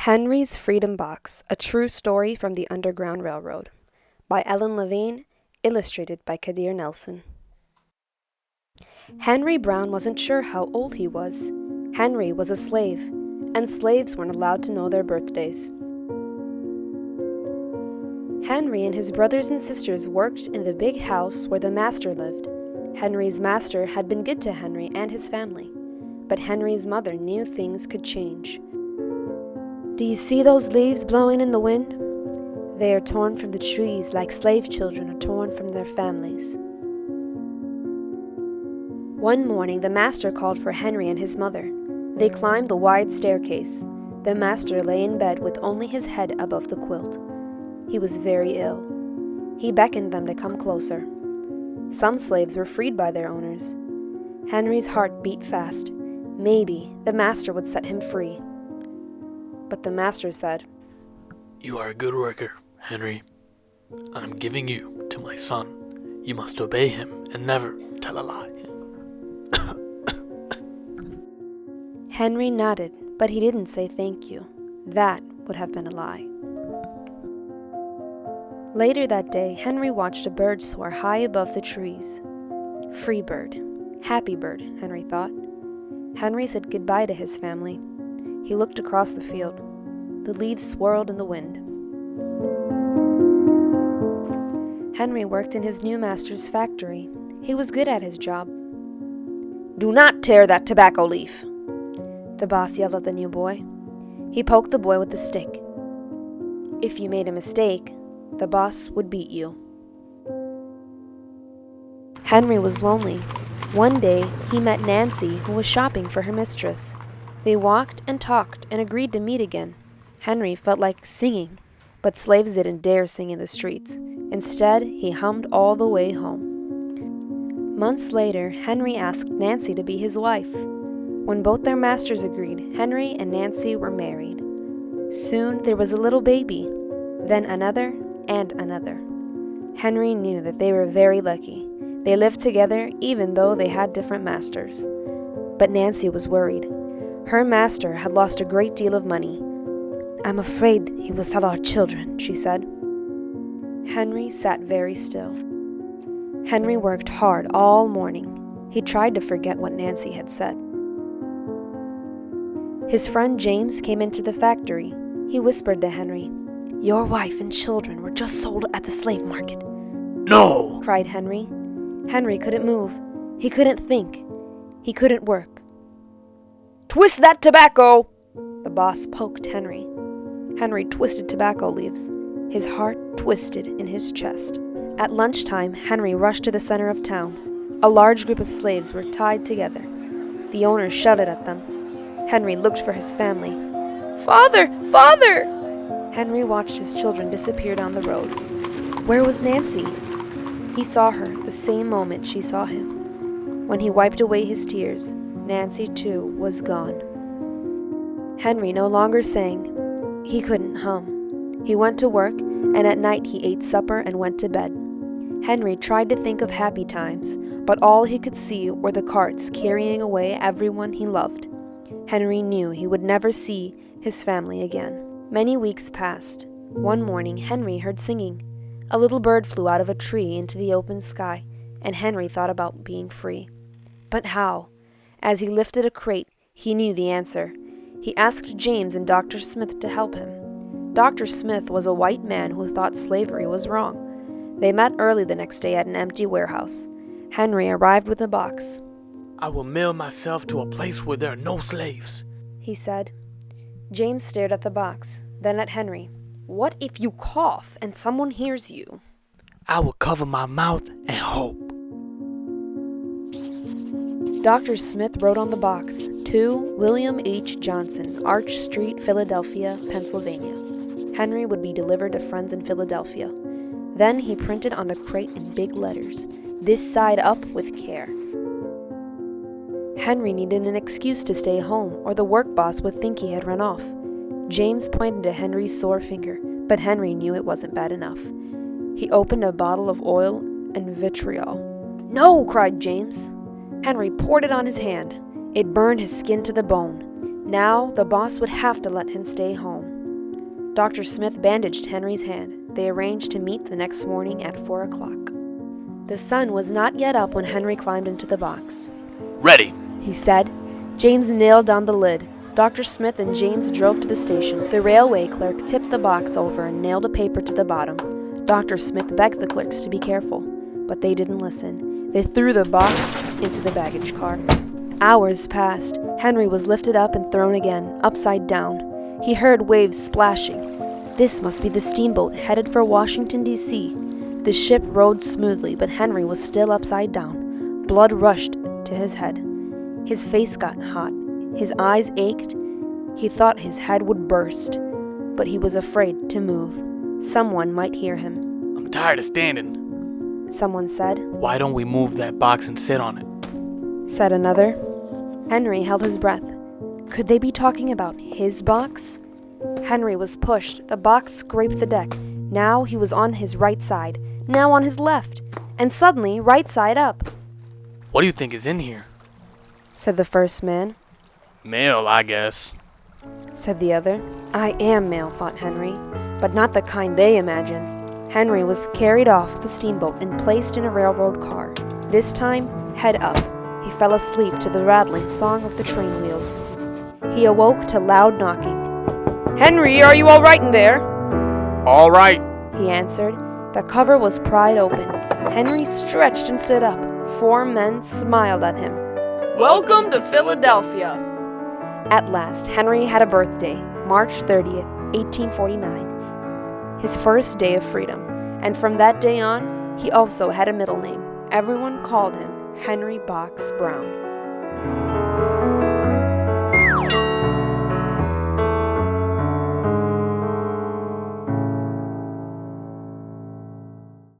Henry's Freedom Box, a true story from the Underground Railroad, by Levine, illustrated by Kadir Nelson. Henry Brown wasn't sure how old he was. Henry was a slave, and slaves weren't allowed to know their birthdays. Henry and his brothers and sisters worked in the big house where the master lived. Henry's master had been good to Henry and his family, but Henry's mother knew things could change. "Do you see those leaves blowing in the wind? They are torn from the trees like slave children are torn from their families." One morning, the master called for Henry and his mother. They climbed the wide staircase. The master lay in bed with only his head above the quilt. He was very ill. He beckoned them to come closer. Some slaves were freed by their owners. Henry's heart beat fast. Maybe the master would set him free. But the master said, "You are a good worker, Henry. I'm giving you to my son. You must obey him and never tell a lie." Henry nodded, but he didn't say thank you. That would have been a lie. Later that day, Henry watched a bird soar high above the trees. Free bird, happy bird, Henry thought. Henry said goodbye to his family. He looked across the field. The leaves swirled in the wind. Henry worked in his new master's factory. He was good at his job. "Do not tear that tobacco leaf," the boss yelled at the new boy. He poked the boy with a stick. If you made a mistake, the boss would beat you. Henry was lonely. One day, he met Nancy, who was shopping for her mistress. They walked and talked and agreed to meet again. Henry felt like singing, but slaves didn't dare sing in the streets. Instead, he hummed all the way home. Months later, Henry asked Nancy to be his wife. When both their masters agreed, Henry and Nancy were married. Soon there was a little baby, then another and another. Henry knew that they were very lucky. They lived together even though they had different masters. But Nancy was worried. Her master had lost a great deal of money. "I'm afraid he will sell our children," she said. Henry sat very still. Henry worked hard all morning. He tried to forget what Nancy had said. His friend James came into the factory. He whispered to Henry, "Your wife and children were just sold at the slave market." "No!" cried Henry. Henry couldn't move. He couldn't think. He couldn't work. "Twist that tobacco!" The boss poked Henry. Henry twisted tobacco leaves. His heart twisted in his chest. At lunchtime, Henry rushed to the center of town. A large group of slaves were tied together. The owners shouted at them. Henry looked for his family. "Father! Father!" Henry watched his children disappear down the road. Where was Nancy? He saw her the same moment she saw him. When he wiped away his tears, Nancy too was gone. Henry no longer sang. He couldn't hum. He went to work, and at night he ate supper and went to bed. Henry tried to think of happy times, but all he could see were the carts carrying away everyone he loved. Henry knew he would never see his family again. Many weeks passed. One morning, Henry heard singing. A little bird flew out of a tree into the open sky, and Henry thought about being free. But how? As he lifted a crate, he knew the answer. He asked James and Dr. Smith to help him. Dr. Smith was a white man who thought slavery was wrong. They met early the next day at an empty warehouse. Henry arrived with a box. "I will mail myself to a place where there are no slaves," he said. James stared at the box, then at Henry. "What if you cough and someone hears you?" "I will cover my mouth and hope." Dr. Smith wrote on the box, "To William H. Johnson, Arch Street, Philadelphia, Pennsylvania." Henry would be delivered to friends in Philadelphia. Then he printed on the crate in big letters, "This side up with care." Henry needed an excuse to stay home, or the work boss would think he had run off. James pointed to Henry's sore finger, but Henry knew it wasn't bad enough. He opened a bottle of oil and vitriol. "No!" cried James. Henry poured it on his hand. It burned his skin to the bone. Now the boss would have to let him stay home. Dr. Smith bandaged Henry's hand. They arranged to meet the next morning at 4 o'clock. The sun was not yet up when Henry climbed into the box. Ready, He said. James nailed down the lid. Dr. Smith and James drove to the station. The railway clerk tipped the box over and nailed a paper to the bottom. Dr. Smith begged the clerks to be careful, but they didn't listen. They threw the box into the baggage car. Hours passed. Henry was lifted up and thrown again, upside down. He heard waves splashing. This must be the steamboat headed for Washington, D.C. The ship rode smoothly, but Henry was still upside down. Blood rushed to his head. His face got hot. His eyes ached. He thought his head would burst, but he was afraid to move. Someone might hear him. I'm tired of standing. Someone said. Why don't we move that box and sit on it? Said another. Henry held his breath. Could they be talking about his box? Henry was pushed. The box scraped the deck. Now he was on his right side, now on his left, and suddenly right side up. What do you think is in here? Said the first man. Mail, I guess. Said the other. I am mail, thought Henry, but not the kind they imagine. Henry was carried off the steamboat and placed in a railroad car. This time, head up. He fell asleep to the rattling song of the train wheels. He awoke to loud knocking. Henry, are you all right in there? All right. He answered. The cover was pried open. Henry stretched and stood up. 4 men smiled at him. Welcome to Philadelphia. At last, Henry had a birthday, March 30th, 1849. His first day of freedom. And from that day on, he also had a middle name. Everyone called him Henry Box Brown.